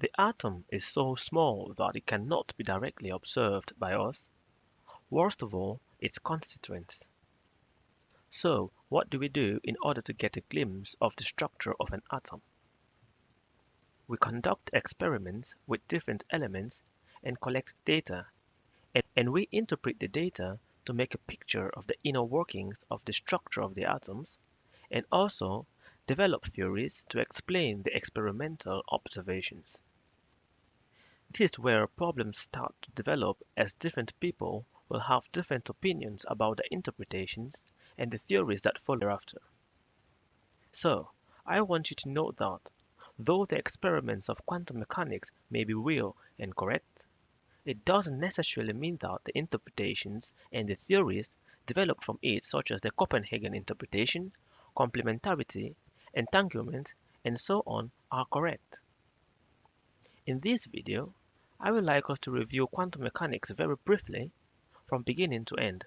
The atom is so small that it cannot be directly observed by us. Worst of all, its constituents. So, what do we do in order to get a glimpse of the structure of an atom? We conduct experiments with different elements and collect data, and we interpret the data to make a picture of the inner workings of the structure of the atoms, and also develop theories to explain the experimental observations. This is where problems start to develop, as different people will have different opinions about the interpretations and the theories that follow thereafter. So, I want you to note that, though the experiments of quantum mechanics may be real and correct, it doesn't necessarily mean that the interpretations and the theories developed from it, such as the Copenhagen interpretation, complementarity, entanglement, and so on, are correct. In this video, I would like us to review quantum mechanics very briefly, from beginning to end,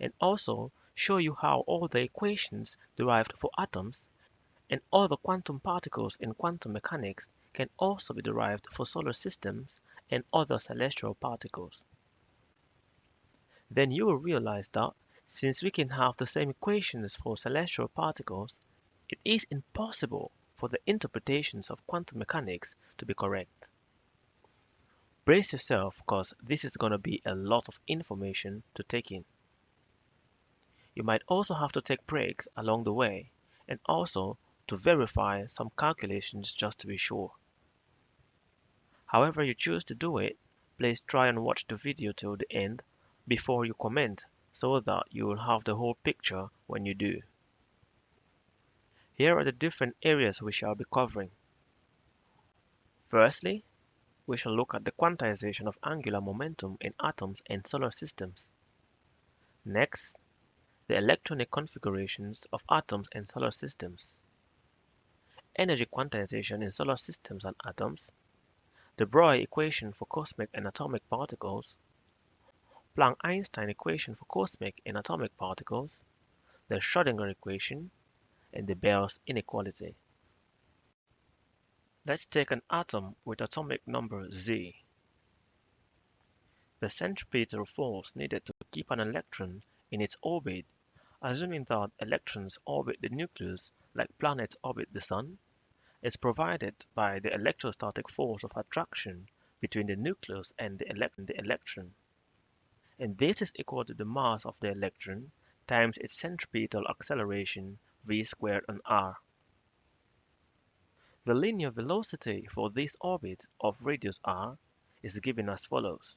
and also show you how all the equations derived for atoms and all the quantum particles in quantum mechanics can also be derived for solar systems and other celestial particles. Then you will realize that since we can have the same equations for celestial particles, it is impossible for the interpretations of quantum mechanics to be correct. Brace yourself, because this is going to be a lot of information to take in. You might also have to take breaks along the way, and also to verify some calculations just to be sure. However you choose to do it, please try and watch the video till the end before you comment, so that you will have the whole picture when you do. Here are the different areas we shall be covering. Firstly, we shall look at the quantization of angular momentum in atoms and solar systems. Next, the electronic configurations of atoms and solar systems. Energy quantization in solar systems and atoms. The Broglie equation for cosmic and atomic particles. Planck-Einstein equation for cosmic and atomic particles. The Schrödinger equation, and the Bell's inequality. Let's take an atom with atomic number Z. The centripetal force needed to keep an electron in its orbit, assuming that electrons orbit the nucleus like planets orbit the sun, is provided by the electrostatic force of attraction between the nucleus and the electron. And this is equal to the mass of the electron times its centripetal acceleration v squared on r. The linear velocity for this orbit of radius r is given as follows.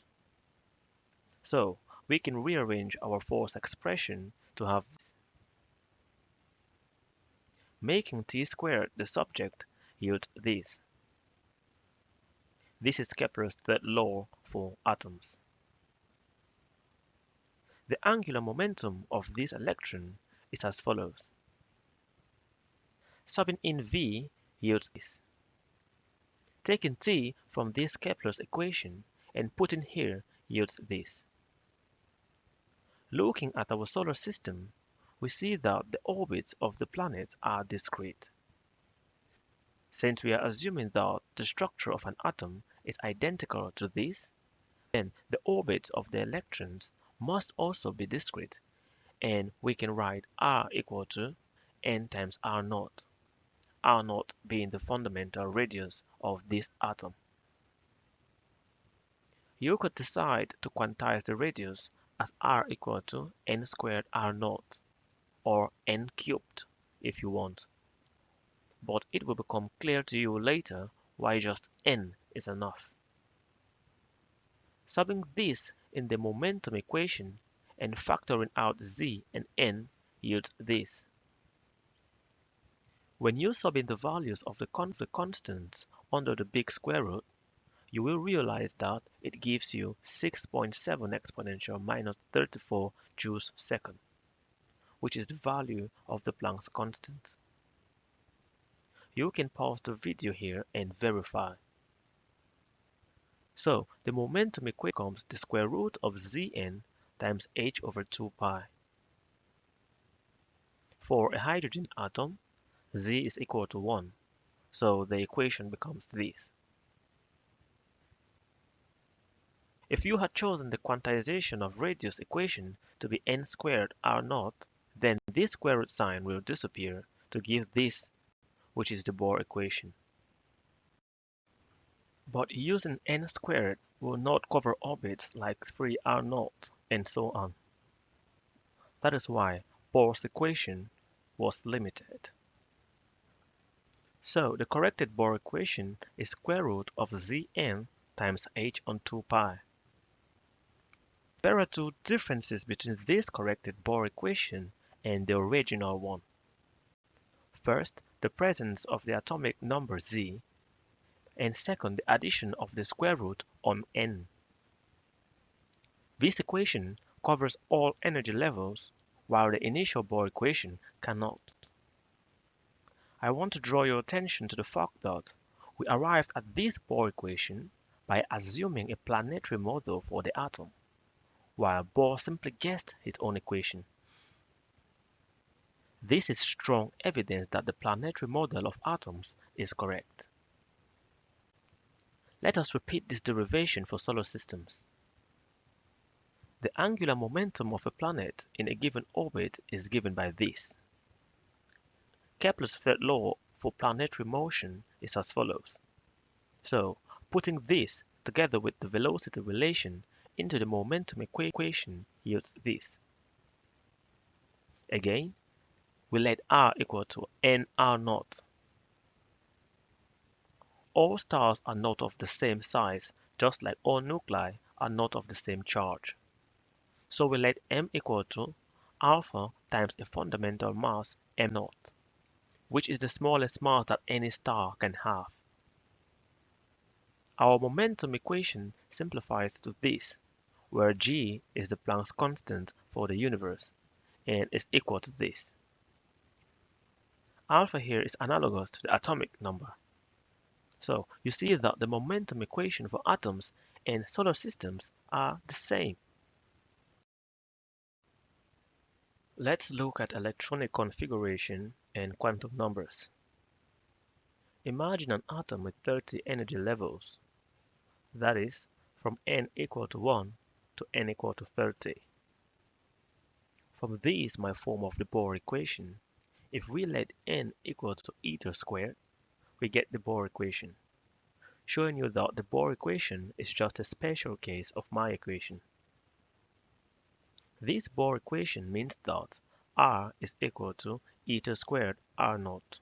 So, we can rearrange our force expression to have this. Making t squared the subject yields this. This is Kepler's third law for atoms. The angular momentum of this electron is as follows. Subbing in v yields this. Taking t from this Kepler's equation and putting here yields this. Looking at our solar system, we see that the orbits of the planets are discrete. Since we are assuming that the structure of an atom is identical to this, then the orbits of the electrons must also be discrete, and we can write r equal to n times r0, r0 being the fundamental radius of this atom. You could decide to quantize the radius as r equal to n squared r0, or n cubed if you want. But it will become clear to you later why just n is enough. Subbing this in the momentum equation and factoring out z and n yields this. When you sub in the values of the constants under the big square root, you will realize that it gives you 6.7 exponential minus 34 joules second, which is the value of the Planck's constant. You can pause the video here and verify. So the momentum equation becomes the square root of Zn times h over 2 pi. For a hydrogen atom, Z is equal to 1, so the equation becomes this. If you had chosen the quantization of radius equation to be n squared r naught, then this square root sign will disappear to give this, which is the Bohr equation. But using n squared will not cover orbits like 3r naught and so on. That is why Bohr's equation was limited. So the corrected Bohr equation is square root of Zn times h on 2 pi. There are two differences between this corrected Bohr equation and the original one. First, the presence of the atomic number Z, and second, the addition of the square root on n. This equation covers all energy levels, while the initial Bohr equation cannot. I want to draw your attention to the fact that we arrived at this Bohr equation by assuming a planetary model for the atom, while Bohr simply guessed his own equation. This is strong evidence that the planetary model of atoms is correct. Let us repeat this derivation for solar systems. The angular momentum of a planet in a given orbit is given by this. Kepler's third law for planetary motion is as follows. So, putting this together with the velocity relation into the momentum equation yields this. Again, we let r equal to nr naught. All stars are not of the same size, just like all nuclei are not of the same charge. So we let m equal to alpha times a fundamental mass m0, which is the smallest mass that any star can have. Our momentum equation simplifies to this, where g is the Planck's constant for the universe, and is equal to this. Alpha here is analogous to the atomic number. So you see that the momentum equation for atoms and solar systems are the same. Let's look at electronic configuration and quantum numbers. Imagine an atom with 30 energy levels, that is, from n equal to 1 to n equal to 30. From this my form of the Bohr equation, if we let n equal to eta squared, we get the Bohr equation, showing you that the Bohr equation is just a special case of my equation. This Bohr equation means that r is equal to eta squared r naught.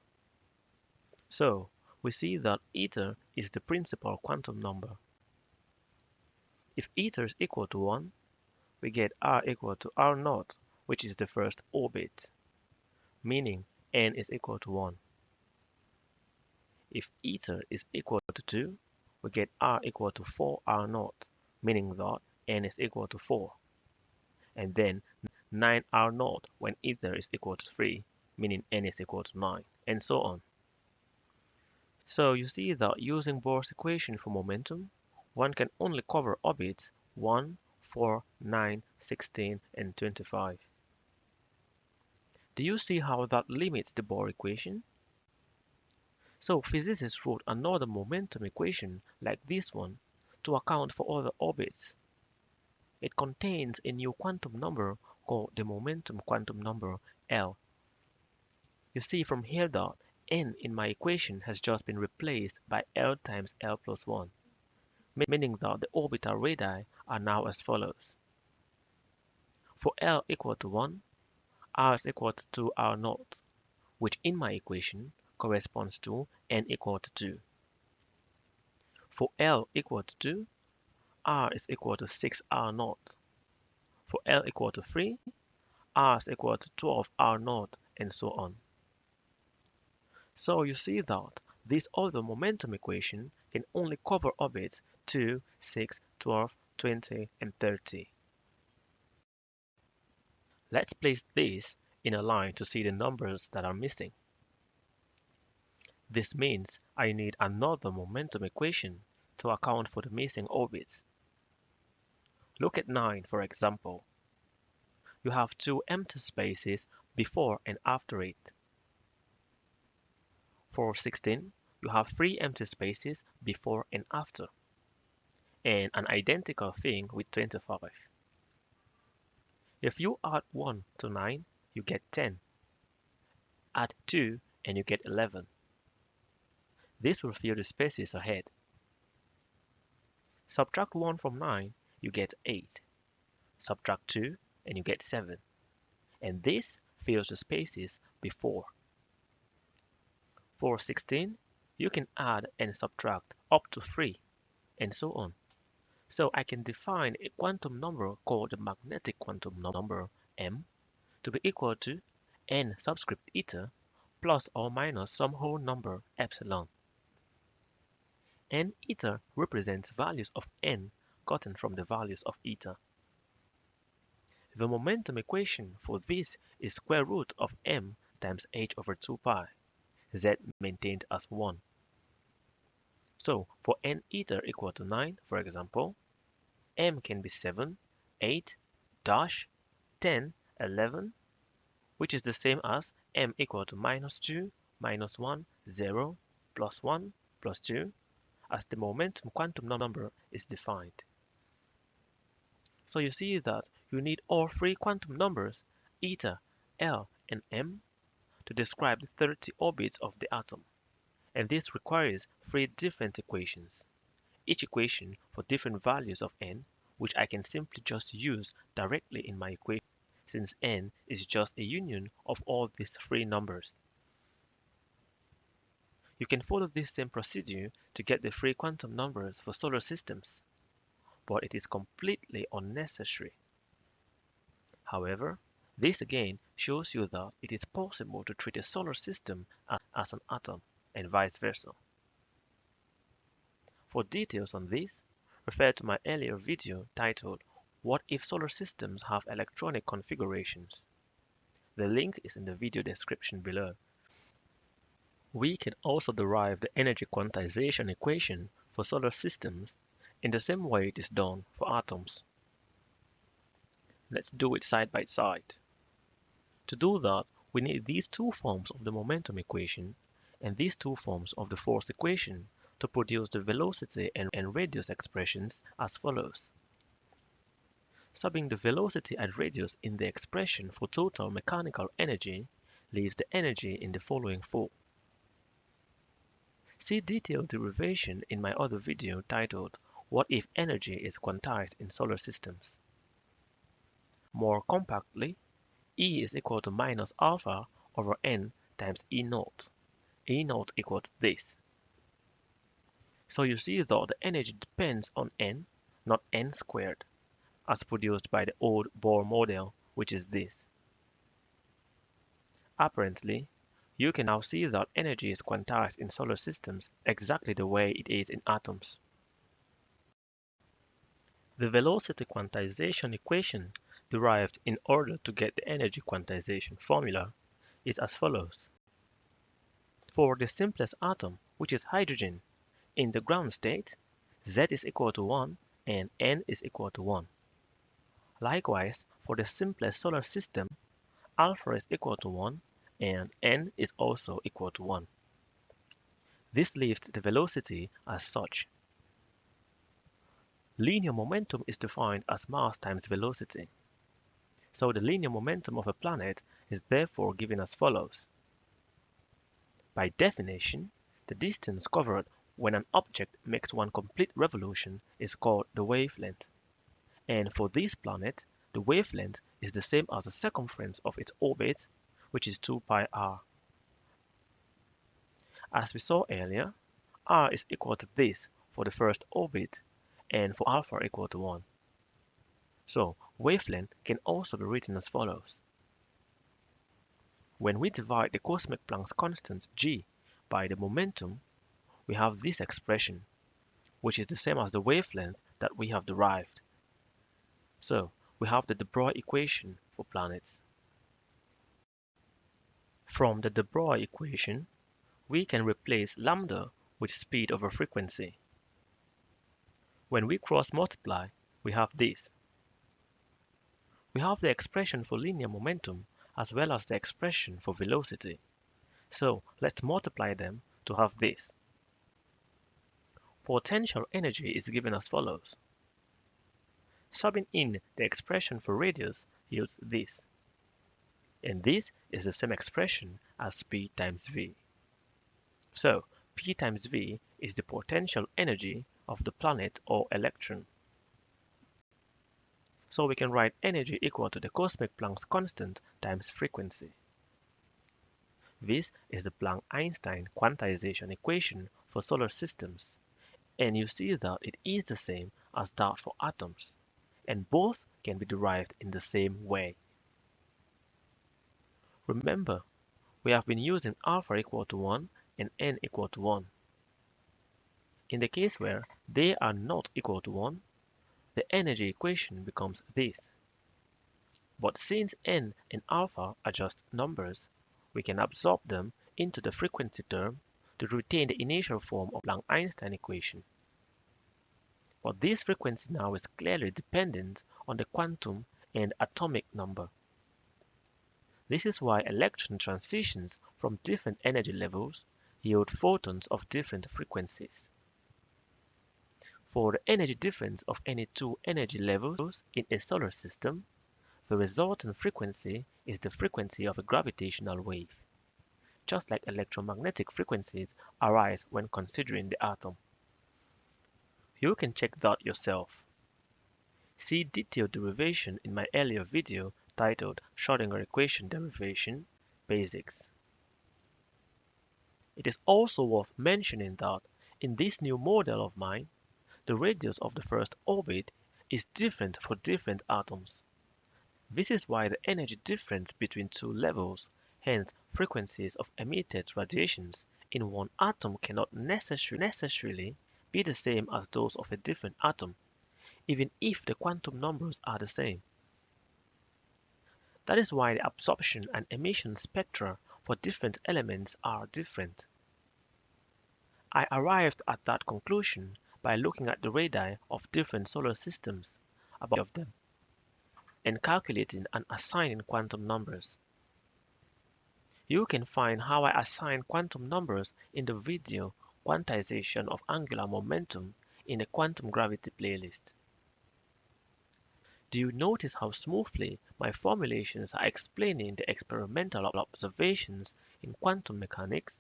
So, we see that eta is the principal quantum number. If eta is equal to 1, we get r equal to r naught, which is the first orbit, meaning n is equal to 1. If eta is equal to 2, we get r equal to 4r naught, meaning that n is equal to 4. And then 9r naught when eta is equal to 3, meaning n is equal to 9, and so on. So you see that using Bohr's equation for momentum, one can only cover orbits 1, 4, 9, 16, and 25. Do you see how that limits the Bohr equation? So physicists wrote another momentum equation like this one to account for other orbits. It contains a new quantum number called the momentum quantum number L. You see from here that n in my equation has just been replaced by L times L plus 1, meaning that the orbital radii are now as follows. For L equal to 1, r is equal to 2r naught, which in my equation corresponds to n equal to 2. For L equal to 2, r is equal to 6r naught. For L equal to 3, r is equal to 12r naught, and so on. So you see that this other momentum equation can only cover orbits 2, 6, 12, 20, and 30. Let's place this in a line to see the numbers that are missing. This means I need another momentum equation to account for the missing orbits. Look at 9, for example. You have two empty spaces before and after it. For 16, you have three empty spaces before and after. and an identical thing with 25. If you add 1 to 9, you get 10. Add 2 and you get 11. This will fill the spaces ahead. Subtract 1 from 9, you get 8. Subtract 2 and you get 7. And this fills the spaces before. For 16, you can add and subtract up to 3, and so on. So I can define a quantum number called the magnetic quantum number m to be equal to n subscript eta plus or minus some whole number epsilon. N eta represents values of n gotten from the values of eta. The momentum equation for this is square root of m times h over 2 pi, z maintained as 1. So for n eta equal to 9, for example, m can be 7, 8, dash, 10, 11, which is the same as m equal to minus 2, minus 1, 0, plus 1, plus 2, as the momentum quantum number is defined. So you see that you need all three quantum numbers, eta, L, and m, to describe the 30 orbits of the atom. And this requires three different equations, each equation for different values of n, which I can simply just use directly in my equation, since n is just a union of all these three numbers. You can follow this same procedure to get the three quantum numbers for solar systems, but it is completely unnecessary. However, this again shows you that it is possible to treat a solar system as an atom, and vice versa. For details on this, refer to my earlier video titled "What if solar systems have electronic configurations?" The link is in the video description below. We can also derive the energy quantization equation for solar systems in the same way it is done for atoms. Let's do it side by side. To do that, we need these two forms of the momentum equation and these two forms of the force equation to produce the velocity and radius expressions as follows. Subbing the velocity and radius in the expression for total mechanical energy leaves the energy in the following form. See detailed derivation in my other video titled "What if energy is quantized in solar systems?" More compactly, E is equal to minus alpha over n times E naught. E naught equals this. So you see that the energy depends on n, not n squared, as produced by the old Bohr model, which is this. Apparently, you can now see that energy is quantized in solar systems exactly the way it is in atoms. The velocity quantization equation derived in order to get the energy quantization formula is as follows. For the simplest atom, which is hydrogen, in the ground state, Z is equal to 1 and N is equal to 1. Likewise, for the simplest solar system, alpha is equal to 1 and N is also equal to 1. This leaves the velocity as such. Linear momentum is defined as mass times velocity. So the linear momentum of a planet is therefore given as follows. By definition, the distance covered when an object makes one complete revolution is called the wavelength. And for this planet, the wavelength is the same as the circumference of its orbit, which is 2 pi r. As we saw earlier, r is equal to this for the first orbit, and for alpha equal to 1. So wavelength can also be written as follows. When we divide the cosmic Planck's constant g by the momentum, we have this expression, which is the same as the wavelength that we have derived. So we have the de Broglie equation for planets. From the de Broglie equation, we can replace lambda with speed over frequency. When we cross multiply, we have this. We have the expression for linear momentum as well as the expression for velocity. So let's multiply them to have this. Potential energy is given as follows. Subbing in the expression for radius yields this, and this is the same expression as P times V. So, P times V is the potential energy of the planet or electron. So we can write energy equal to the cosmic Planck's constant times frequency. This is the Planck-Einstein quantization equation for solar systems, and you see that it is the same as that for atoms, and both can be derived in the same way. Remember, we have been using alpha equal to 1 and n equal to 1. In the case where they are not equal to 1, the energy equation becomes this. But since n and alpha are just numbers, we can absorb them into the frequency term to retain the initial form of Planck-Einstein equation. But this frequency now is clearly dependent on the quantum and atomic number. This is why electron transitions from different energy levels yield photons of different frequencies. For the energy difference of any two energy levels in a solar system, the resultant frequency is the frequency of a gravitational wave, just like electromagnetic frequencies arise when considering the atom. You can check that yourself. See detailed derivation in my earlier video titled Schrödinger equation derivation, basics. It is also worth mentioning that in this new model of mine, the radius of the first orbit is different for different atoms. This is why the energy difference between two levels, hence frequencies of emitted radiations, in one atom cannot necessarily be the same as those of a different atom, even if the quantum numbers are the same. That is why the absorption and emission spectra for different elements are different. I arrived at that conclusion by looking at the radii of different solar systems, about of them, and calculating and assigning quantum numbers. You can find how I assign quantum numbers in the video Quantization of Angular Momentum in the Quantum Gravity playlist. Do you notice how smoothly my formulations are explaining the experimental observations in quantum mechanics?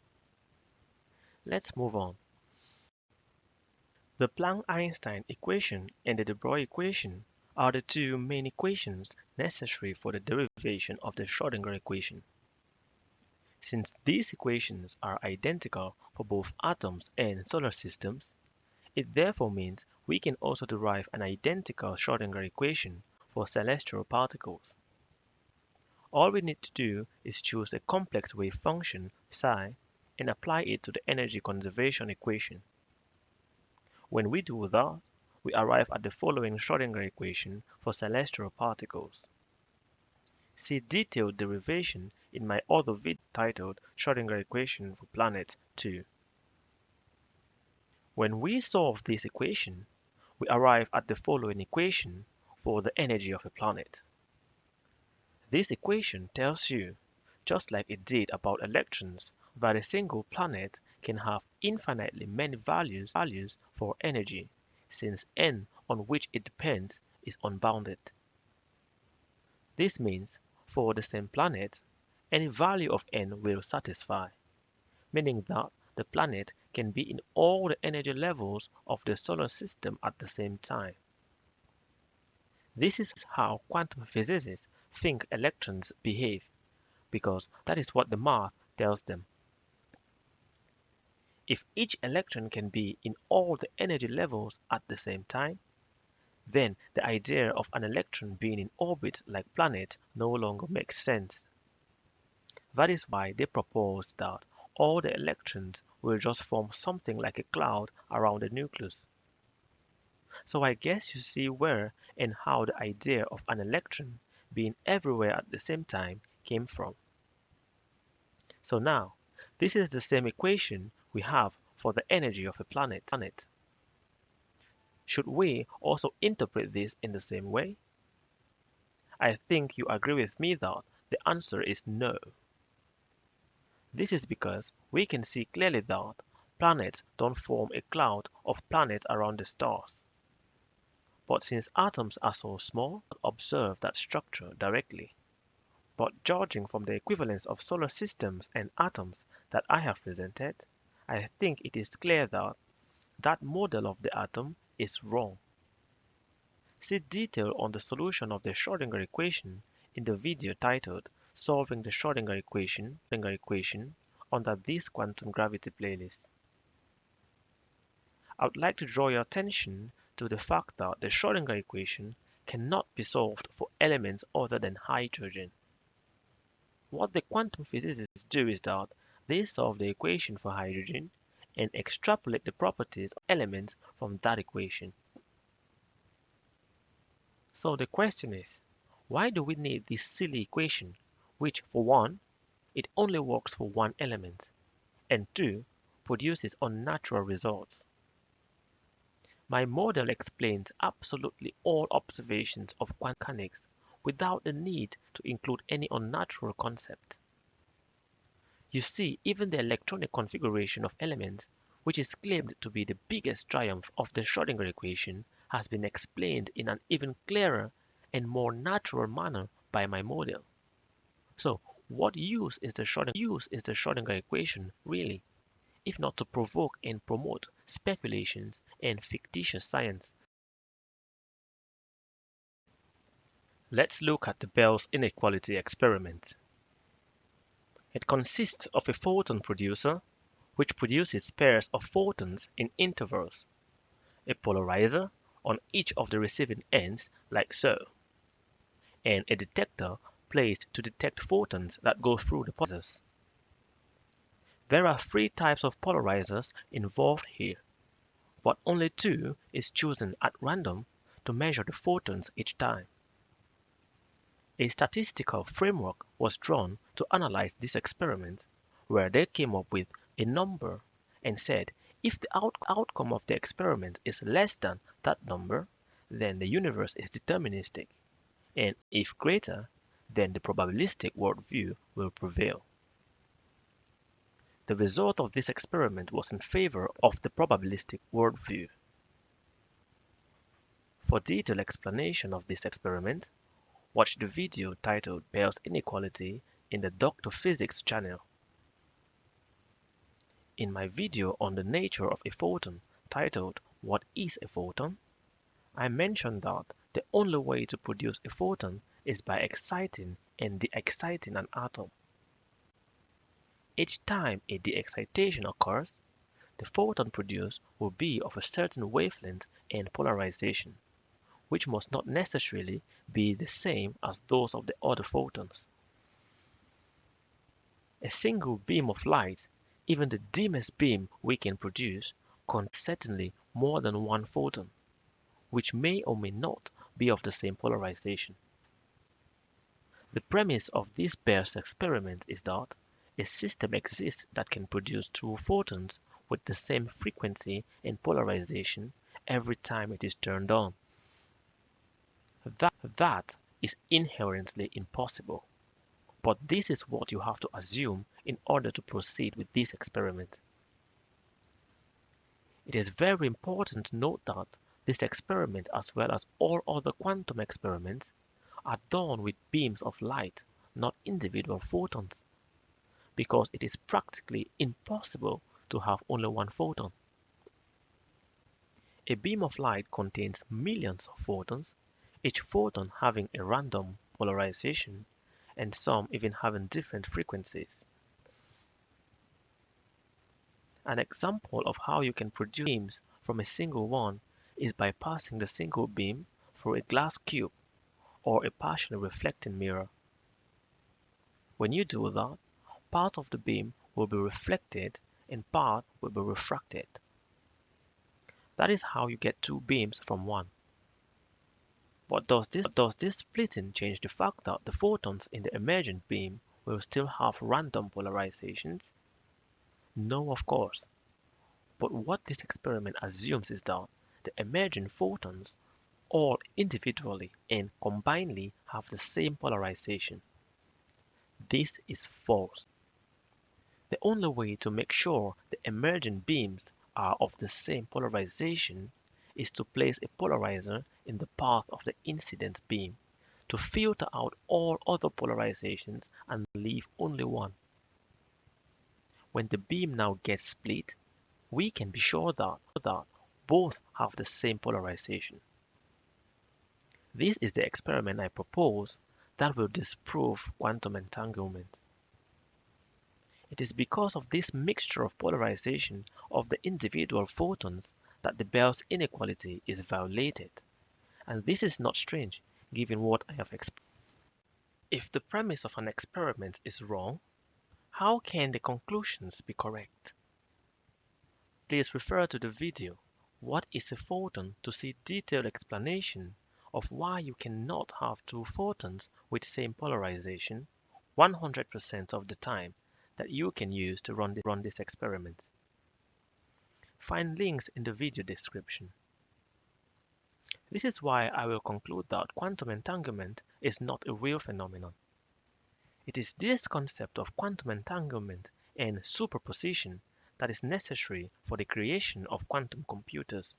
Let's move on. The Planck-Einstein equation and the de Broglie equation are the two main equations necessary for the derivation of the Schrödinger equation. Since these equations are identical for both atoms and solar systems, it therefore means we can also derive an identical Schrödinger equation for celestial particles. All we need to do is choose a complex wave function psi and apply it to the energy conservation equation. When we do that, we arrive at the following Schrödinger equation for celestial particles. See detailed derivation in my other video titled Schrödinger equation for planets 2. When we solve this equation, we arrive at the following equation for the energy of a planet. This equation tells you, just like it did about electrons, that a single planet can have infinitely many values for energy, since n on which it depends is unbounded. This means, for the same planet, any value of n will satisfy, meaning that the planet can be in all the energy levels of the solar system at the same time. This is how quantum physicists think electrons behave, because that is what the math tells them. If each electron can be in all the energy levels at the same time, then the idea of an electron being in orbit like planet no longer makes sense. That is why they propose that all the electrons will just form something like a cloud around the nucleus. So I guess you see where and how the idea of an electron being everywhere at the same time came from. So now, this is the same equation we have for the energy of a planet. Should we also interpret this in the same way? I think you agree with me that the answer is no. This is because we can see clearly that planets don't form a cloud of planets around the stars. But since atoms are so small, we cannot observe that structure directly. But judging from the equivalence of solar systems and atoms that I have presented, I think it is clear that that model of the atom is wrong. See detail on the solution of the Schrödinger equation in the video titled Solving the Schrödinger equation under this quantum gravity playlist. I would like to draw your attention to the fact that the Schrödinger equation cannot be solved for elements other than hydrogen. What the quantum physicists do is that they solve the equation for hydrogen and extrapolate the properties of elements from that equation. So the question is, why do we need this silly equation, which for one, it only works for one element, and two, produces unnatural results? My model explains absolutely all observations of quantum mechanics without the need to include any unnatural concept. You see, even the electronic configuration of elements, which is claimed to be the biggest triumph of the Schrödinger equation, has been explained in an even clearer and more natural manner by my model. So, what use is the Schrödinger equation really, if not to provoke and promote speculations and fictitious science? Let's look at the Bell's inequality experiment. It consists of a photon producer, which produces pairs of photons in intervals, a polarizer on each of the receiving ends like so, and a detector placed to detect photons that go through the polarizers. There are three types of polarizers involved here, but only two is chosen at random to measure the photons each time. A statistical framework was drawn to analyze this experiment, where they came up with a number and said if the outcome of the experiment is less than that number, then the universe is deterministic, and if greater, then the probabilistic worldview will prevail. The result of this experiment was in favor of the probabilistic worldview. For detailed explanation of this experiment, watch the video titled Bell's Inequality in the Dr. Physics channel. In my video on the nature of a photon titled What is a Photon? I mentioned that the only way to produce a photon is by exciting and de-exciting an atom. Each time a de-excitation occurs, the photon produced will be of a certain wavelength and polarization, which must not necessarily be the same as those of the other photons. A single beam of light, even the dimmest beam we can produce, contains certainly more than one photon, which may or may not be of the same polarization. The premise of this Bell's experiment is that a system exists that can produce two photons with the same frequency and polarization every time it is turned on. That is inherently impossible, but this is what you have to assume in order to proceed with this experiment. It is very important to note that this experiment, as well as all other quantum experiments, are done with beams of light, not individual photons, because it is practically impossible to have only one photon. A beam of light contains millions of photons, each photon having a random polarization, and some even having different frequencies. An example of how you can produce beams from a single one is by passing the single beam through a glass cube or a partially reflecting mirror. When you do that, part of the beam will be reflected and part will be refracted. That is how you get two beams from one. But does this splitting change the fact that the photons in the emergent beam will still have random polarizations? No, of course. But what this experiment assumes is that the emergent photons all individually and combinedly have the same polarization. This is false. The only way to make sure the emergent beams are of the same polarization is to place a polarizer in the path of the incident beam to filter out all other polarizations and leave only one. When the beam now gets split, we can be sure that both have the same polarization. This is the experiment I propose that will disprove quantum entanglement. It is because of this mixture of polarization of the individual photons that the Bell's inequality is violated, and this is not strange given what I have explained. If the premise of an experiment is wrong, how can the conclusions be correct? Please refer to the video "What is a photon" to see detailed explanation of why you cannot have two photons with same polarization 100% of the time that you can use to run this experiment. Find links in the video description. This is why I will conclude that quantum entanglement is not a real phenomenon. It is this concept of quantum entanglement and superposition that is necessary for the creation of quantum computers.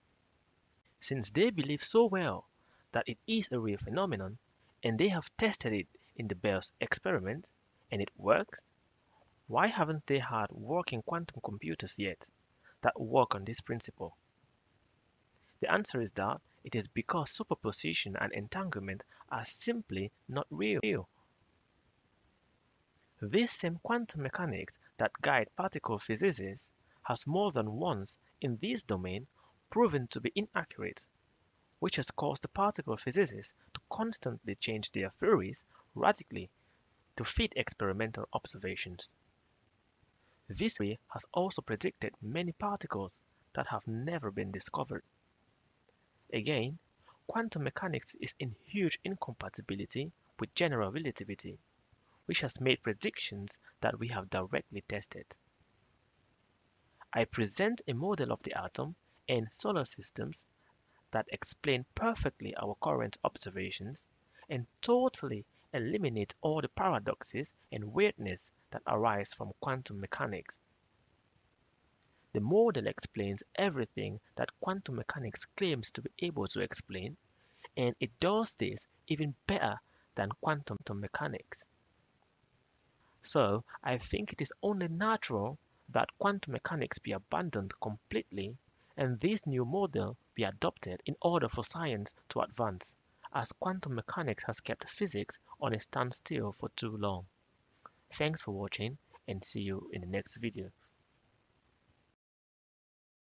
Since they believe so well that it is a real phenomenon, and they have tested it in the Bell's experiment, and it works, why haven't they had working quantum computers yet that work on this principle? The answer is that it is because superposition and entanglement are simply not real. This same quantum mechanics that guide particle physicists has more than once in this domain proven to be inaccurate, which has caused the particle physicists to constantly change their theories radically to fit experimental observations. This theory has also predicted many particles that have never been discovered. Again, quantum mechanics is in huge incompatibility with general relativity, which has made predictions that we have directly tested. I present a model of the atom and solar systems that explain perfectly our current observations and totally eliminate all the paradoxes and weirdness that arise from quantum mechanics. The model explains everything that quantum mechanics claims to be able to explain, and it does this even better than quantum mechanics. So I think it is only natural that quantum mechanics be abandoned completely and this new model be adopted in order for science to advance, as quantum mechanics has kept physics on a standstill for too long. Thanks for watching and see you in the next video.